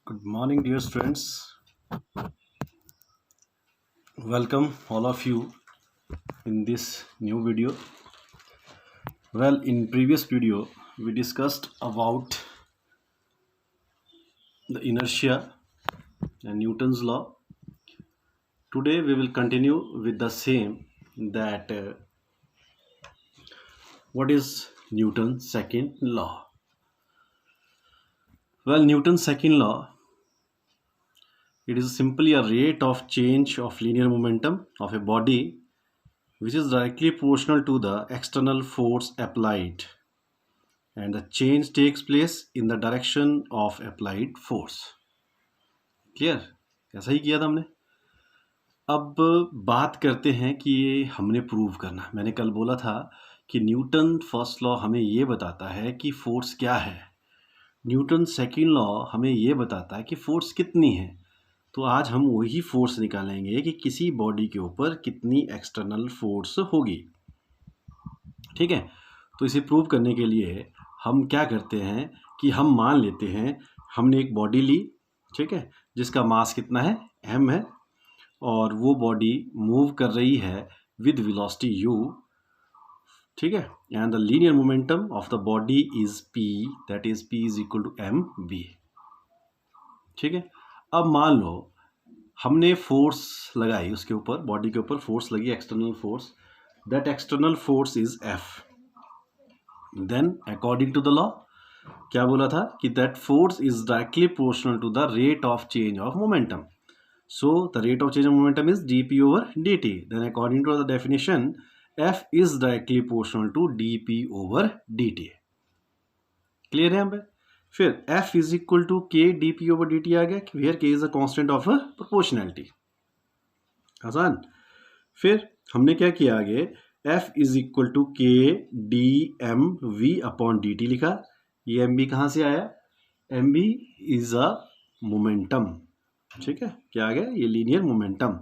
Good morning, dear students. Welcome, all of you, in this new video. Well, in previous video, we discussed about the inertia and Newton's law. Today, we will continue with the same. That what is Newton's second law? Well, Newton's second law, it is simply a rate of change of linear momentum of a body which is directly proportional to the external force applied, and the change takes place in the direction of applied force. Clear? ऐसा ही किया था हमने. अब बात करते हैं कि ये हमने प्रूव करना. मैंने कल बोला था कि न्यूटन फर्स्ट लॉ हमें ये बताता है कि फोर्स क्या है, न्यूटन सेकंड लॉ हमें ये बताता है कि फोर्स कितनी है. तो आज हम वही फोर्स निकालेंगे कि किसी बॉडी के ऊपर कितनी एक्सटर्नल फोर्स होगी. ठीक है. तो इसे प्रूव करने के लिए हम क्या करते हैं कि हम मान लेते हैं हमने एक बॉडी ली, ठीक है, जिसका मास कितना है, m है, और वो बॉडी मूव कर रही है विद वेलोसिटी u, ठीक है, and the linear momentum of the body is p, that is p is equal to mv. ठीक है. अब मान लो हमने फोर्स लगाई उसके ऊपर, बॉडी के ऊपर फोर्स लगी, external force. That external force is f. Then according to the law क्या बोला था कि that force is directly proportional to the rate of change of momentum. So the rate of change of momentum is dp over dt. Then according to the definition f is directly proportional to dp over dt. Clear है यहाँ पे? फिर f is equal to k dp over dt आ गया, where k is a constant of proportionality. आसान. फिर हमने क्या किया आगे, f is equal to k dmv upon dt लिखा. ये mv कहाँ से आया? mv is a momentum. ठीक है. क्या आ गया? ये linear momentum.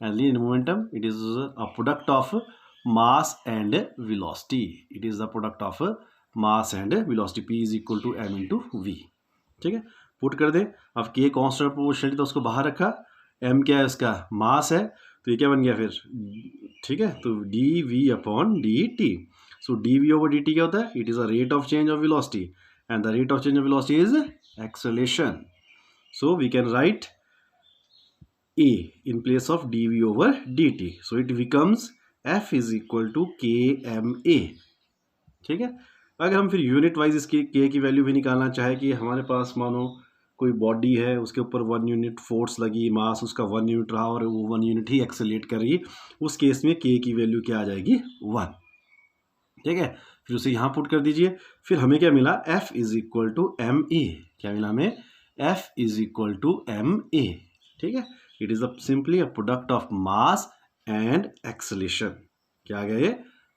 And linear momentum it is a product of mass and velocity. It is the product of mass and velocity. p is equal to m into v. ठीक है. Put कर दे. अब k कॉन्स्टेंट प्रोपोर्शनलिटी तो उसको बाहर रखा. m क्या है? उसका मास है. तो ये क्या बन गया फिर? ठीक है. तो D V upon D T. So D V over D T क्या होता है? It is a rate of change of velocity, and the rate of change of velocity is acceleration. So we can write a in place of dv over dt. so it becomes f is equal to kma. ठीक है. अगर हम फिर unit wise इसकी k की value भी निकालना चाहे कि हमारे पास मानो कोई बॉडी है, उसके ऊपर 1 यूनिट फोर्स लगी, मास उसका 1 यूनिट रहा और वो 1 यूनिट ही एक्सेलेरेट कर रही है, उस केस में k की वैल्यू क्या आ जाएगी? 1. ठीक है. फिर उसे यहाँ पुट कर दीजिए. फिर हमें क्या मिला? f is equal to M A. क्या मिला हमें? f is equal to M A. ठीक है. It is simply a product of mass and acceleration. क्या आ गया? ये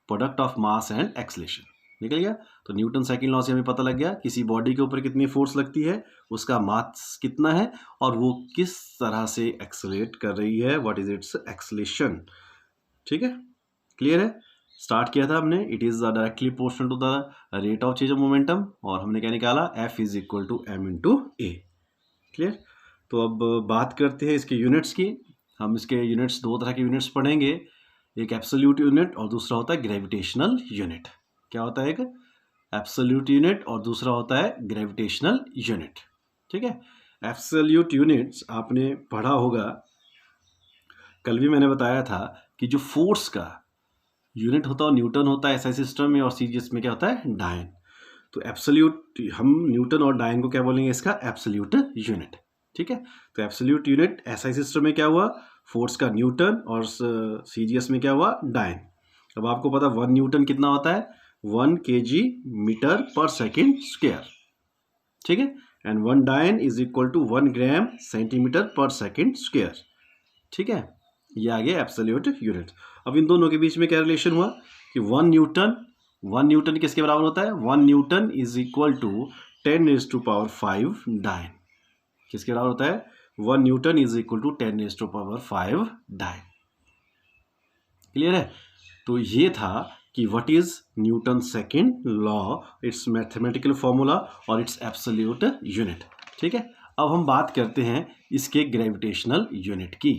product of mass and acceleration निकल गया. तो न्यूटन सेकंड लॉ से हमें पता लग गया किसी बॉडी के ऊपर कितनी फोर्स लगती है, उसका मास कितना है और वो किस तरह से एक्सेलरेट कर रही है, व्हाट इज इट्स एक्सेलेरेशन. ठीक है. क्लियर है? स्टार्ट किया था हमने, it is directly proportional to the rate of change of momentum, और हमने क्या निकाला? f is equal to m into A. Clear. तो अब बात करते हैं इसके यूनिट्स की. हम इसके यूनिट्स, दो तरह के यूनिट्स पढ़ेंगे. एक एब्सोल्यूट यूनिट और दूसरा होता है ग्रेविटेशनल यूनिट. क्या होता है? एक एब्सोल्यूट यूनिट और दूसरा होता है ग्रेविटेशनल यूनिट. ठीक है. एब्सोल्यूट यूनिट्स आपने पढ़ा होगा, कल भी मैंने बताया था कि जो फोर्स का यूनिट होता है न्यूटन होता है एसआई सिस्टम में, और सीजीएस में क्या होता है? डायन. तो एब्सोल्यूट, हम न्यूटन और डायन को क्या बोलेंगे? इसका एब्सोल्यूट यूनिट. ठीक है. तो एब्सोल्यूट यूनिट एसआई सिस्टम में क्या हुआ? फोर्स का न्यूटन, और सीजीएस में क्या हुआ? डायन. अब आपको पता 1 न्यूटन कितना होता है? 1 kg metre per second square. ठीक है. एंड 1 dyne is equal to 1 gram centimetre per second square. ठीक है. ये आ गया एब्सोल्यूट यूनिट. अब इन दोनों के बीच में क्या रिलेशन हुआ कि 1 न्यूटन किसके बराबर होता है? 1 न्यूटन इज इक्वल टू 10⁵ डायन. किसके बराबर होता है? 1 न्यूटन इज इक्वल टू 10⁵ डायन. क्लियर है? तो ये था कि what is Newton second law, it's mathematical formula और इट्स एब्सोल्यूट यूनिट. ठीक है. अब हम बात करते हैं इसके ग्रेविटेशनल यूनिट की।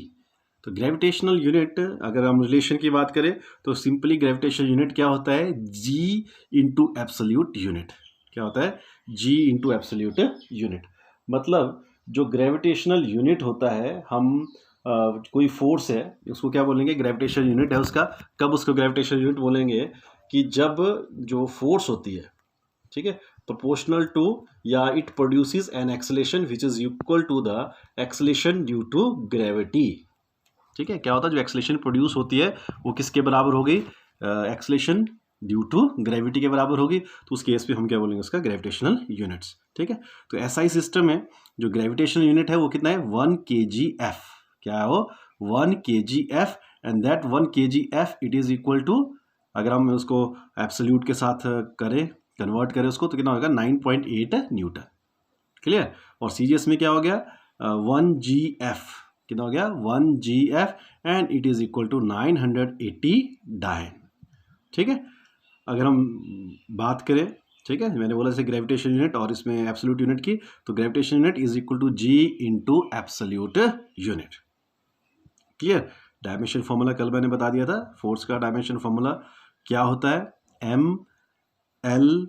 तो ग्रेविटेशनल यूनिट, अगर हम रिलेशन की बात करें तो सिंपली ग्रेविटेशनल यूनिट क्या होता है, जी इंटू एब्सोल्यूट यूनिट। क्या होता है, जी इंटू एब्सोल्यूट यूनिट। मतलब जो ग्रेविटेशनल यूनिट होता है, हम कोई फोर्स है उसको क्या बोलेंगे, ग्रेविटेशनल यूनिट है उसका। कब उसको ग्रेविटेशनल यूनिट बोलेंगे, कि जब जो फोर्स होती है, ठीक है, प्रोपोर्शनल टू या it produces an acceleration which is equal to the acceleration due to gravity. ठीक है, क्या होता है, जो एक्सेलेरेशन प्रोड्यूस होती है वो किसके बराबर हो गई, एक्सेलेरेशन ड्यू टू ग्रेविटी के बराबर होगी। तो उस केस पे हम क्या बोलेंगे, उसका ग्रेविटेशनल यूनिट्स। ठीक है, तो ऐसा ही सिस्टम है, जो ग्रेविटेशनल यूनिट है वो कितना है, 1 kgf। क्या है वो, 1 kgf, and that 1 kgf it is equal to, अगर हम उसको एब्सोल्यूट के साथ करें, कन्वर्ट करें उसको, तो कितना होगा, 9.8 न्यूटन। क्लियर। और सीजीएस में क्या हो गया, 1 gf, कितना हो गया, 1 gf, and it is equal to 980 dyne. ठीक है, अगर हम बात करें, ठीक है, मैंने बोला जैसे ग्रेविटेशन यूनिट और इसमें एब्सोल्यूट यूनिट की, तो gravitation unit is equal to G into absolute unit. Clear. Dimension formula कल मैंने बता दिया था, फोर्स का डायमेंशन फॉर्मूला क्या होता है, M L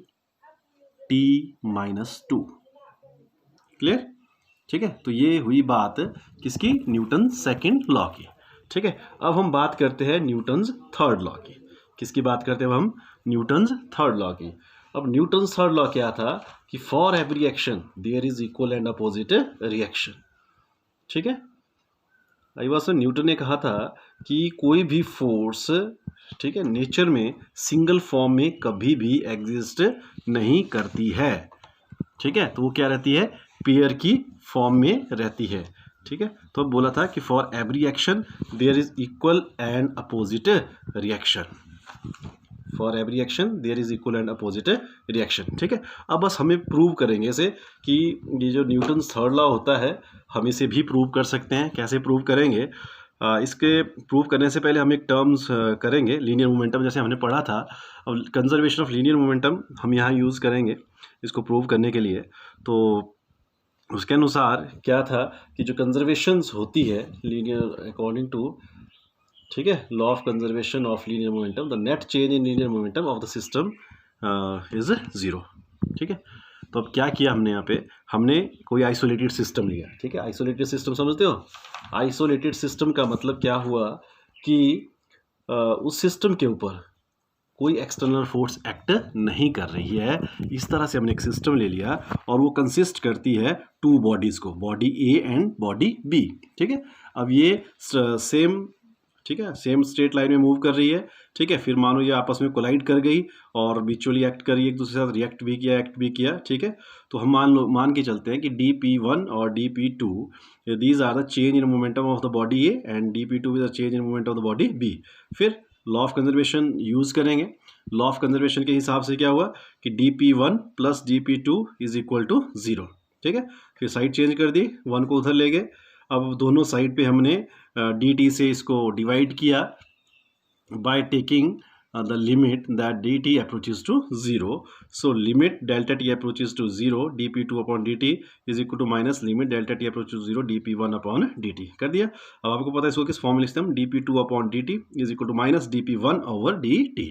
T minus 2। Clear. ठीक है, तो ये हुई बात किसकी, न्यूटन सेकंड लॉ की। ठीक है, अब हम बात करते हैं न्यूटन्स थर्ड लॉ की। किसकी बात करते हैं हम, न्यूटन्स थर्ड लॉ की। अब न्यूटन्स थर्ड लॉ क्या था, कि for every action there is equal and opposite reaction. ठीक है, आई बात, न्यूटन ने कहा था कि कोई भी फोर्स, ठीक है, नेचर में सिंगल फॉर्म में कभी भी एग्जिस्ट नहीं करती है। ठीक है, तो वो क्या रहती है, पेयर की फॉर्म में रहती है। ठीक है, तो अब बोला था कि for every action there is equal and opposite reaction. For every action there is equal and opposite reaction. ठीक है, अब बस हमें प्रूव करेंगे इसे, कि ये जो न्यूटन थर्ड लॉ होता है हम इसे भी प्रूव कर सकते हैं। कैसे प्रूव करेंगे, इसके प्रूव करने से पहले हम एक टर्म्स करेंगे, लीनियर मोमेंटम, जैसे हमने पढ़ा था। अब कंजर्वेशन ऑफ लीनियर मोमेंटम हम यहाँ यूज़ करेंगे इसको प्रूव करने के लिए। तो उसके अनुसार क्या था, कि जो कंजर्वेशंस होती है लीनियर अकॉर्डिंग टू, ठीक है, law of conservation of linear momentum, the net change in linear momentum of the system is 0। ठीक है, तो अब क्या किया हमने यहाँ पे, हमने कोई आइसोलेटेड सिस्टम लिया। ठीक है, आइसोलेटेड सिस्टम समझते हो, आइसोलेटेड सिस्टम का मतलब क्या हुआ, कि उस सिस्टम के ऊपर कोई एक्सटर्नल फोर्स एक्ट नहीं कर रही है। इस तरह से हमने एक सिस्टम ले लिया, और वो कंसिस्ट करती है 2 बॉडीज़ को, body A and body B. ठीक है, अब ये सेम, ठीक है, सेम स्ट्रेट लाइन में मूव कर रही है। ठीक है, फिर मानो ये आपस में कोलाइड कर गई और म्यूचुअली एक्ट कर रही है, एक दूसरे के साथ रिएक्ट भी किया, एक्ट भी किया। ठीक है, तो हम मान के चलते हैं कि dp1 और dp2 these are the change in momentum of the body A, and dp2 is the change in momentum of the body B. फिर लॉ ऑफ कंजर्वेशन यूज करेंगे। लॉ ऑफ कंजर्वेशन के हिसाब से क्या हुआ, कि dp1 plus dp2 is equal to 0। ठीक है, फिर साइड चेंज कर दी, 1 को उधर ले गए। अब दोनों साइड पे हमने dt से इसको डिवाइड किया by taking the limit that dt approaches to 0. So limit delta t approaches to 0, dp2 upon dt is equal to minus limit delta t approaches to 0, dp1 upon dt। कर दिया। अब आपको पता है इसको किस फॉर्म में लिखते हैं हम, dp2 upon dt is equal to minus dp1 over dt।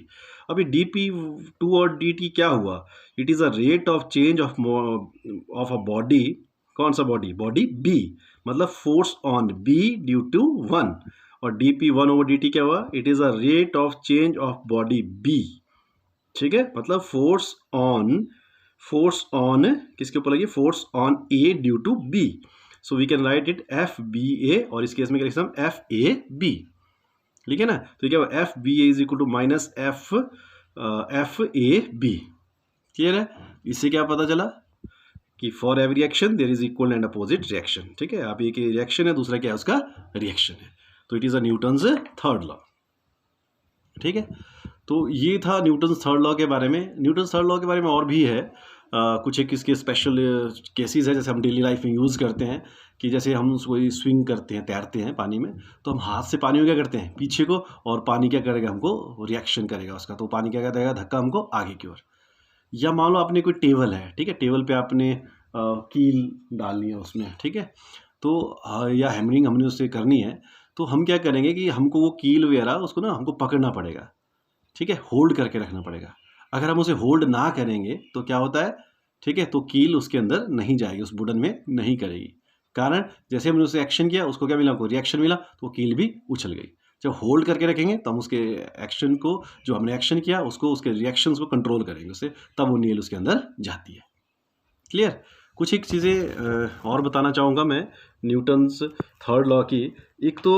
अभी dp2 और dt क्या हुआ, it is a rate of change of a body. कौन सा बॉडी, बॉडी b, मतलब force on b due to 1। और dp1 ओवर dt क्या हुआ, it is a rate of change of body b। ठीक है, मतलब फोर्स ऑन किसके ऊपर लगी, force on a due to b। So we can write it F B A, और इस केस में क्या लिखते हैं हम, एफ ए बी। ठीक है ना, तो क्या हुआ, F B A is equal to minus F A B. Clear है, इससे क्या पता चला, कि for every reaction there is equal and opposite reaction. ठीक है, आप एक रिएक्शन है, दूसरा क्या है, उसका रिएक्शन है। तो it is a Newton's third law. ठीक है, तो ये था न्यूटन्स थर्ड लॉ के बारे में। न्यूटन्स थर्ड लॉ के बारे में और भी है कुछ एक इसके स्पेशल केसेस है, जैसे हम डेली लाइफ में यूज़ करते हैं, कि जैसे हम कोई स्विंग करते हैं, तैरते हैं पानी में, तो हम हाथ से पानी में क्या करते हैं, पीछे को, और पानी क्या करेगा, हमको रिएक्शन करेगा उसका, तो पानी क्या करेगा, धक्का हमको आगे की ओर। या मान लो आपने कोई टेबल है, ठीक है, टेबल पे आपने कील डालनी है उसमें, ठीक है। तो या हैमरिंग हमने उससे करनी है, तो हम क्या करेंगे कि हमको वो कील वगैरह उसको ना हमको पकड़ना पड़ेगा, ठीक है, होल्ड करके रखना पड़ेगा। अगर हम उसे होल्ड ना करेंगे तो क्या होता है, ठीक है, तो कील उसके अंदर नहीं जाएगी, उस वुडन में नहीं करेगी। कारण जैसे हमने उसे एक्शन किया, उसको क्या मिला, हमको रिएक्शन मिला, तो कील भी उछल गई। जब होल्ड करके रखेंगे तो हम उसके एक्शन को, जो हमने एक्शन किया उसको, उसके रिएक्शंस को कंट्रोल करेंगे उससे, तब वो नील उसके अंदर जाती है। क्लियर। कुछ एक चीज़ें और बताना चाहूँगा मैं न्यूटन्स थर्ड लॉ की। एक तो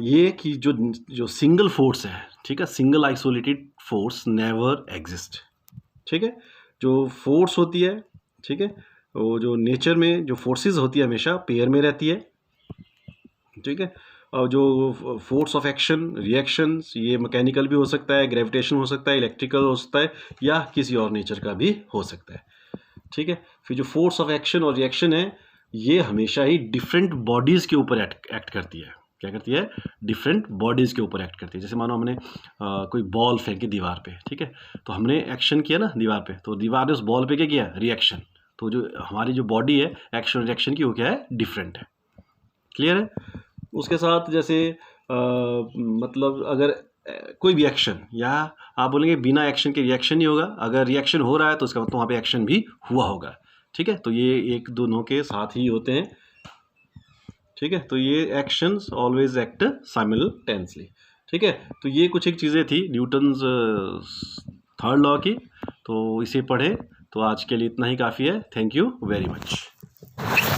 ये कि जो सिंगल फोर्स है, ठीक है, single isolated force never exist, ठीक है। जो फोर्स होती है, ठीक है, वो जो नेचर में जो फोर्सेस होती है हमेशा पेयर में रहती है, ठीक है। और जो फोर्स ऑफ एक्शन रिएक्शंस, ये मैकेनिकल भी हो सकता है, ग्रेविटेशन हो सकता है, इलेक्ट्रिकल हो सकता है, या किसी और नेचर का भी हो सकता है, ठीक है। फिर जो फोर्स ऑफ एक्शन और रिएक्शन है, ये हमेशा ही डिफरेंट बॉडीज़ के ऊपर एक्ट करती है। क्या करती है, डिफरेंट बॉडीज़ के ऊपर एक्ट करती है। जैसे मानो हमने कोई बॉल फेंकी दीवार पे, ठीक है, तो हमने एक्शन किया ना दीवार पे, तो दीवार ने उस बॉल पे क्या किया, रिएक्शन। तो जो हमारी जो बॉडी है एक्शन रिएक्शन की, वो क्या है, डिफरेंट है। क्लियर है। उसके साथ जैसे मतलब अगर कोई भी एक्शन, या आप बोलेंगे बिना एक्शन के रिएक्शन नहीं होगा, अगर रिएक्शन हो रहा है तो उसका मतलब वहाँ पे एक्शन भी हुआ होगा, ठीक है। तो ये एक दोनों के साथ ही होते हैं, ठीक है। तो ये एक्शंस ऑलवेज एक्ट साइमल्टेनियसली, ठीक है। तो ये कुछ एक चीज़ें थी न्यूटन्स थर्ड लॉ की, तो इसे पढ़े। तो आज के लिए इतना ही काफ़ी है। Thank you very much.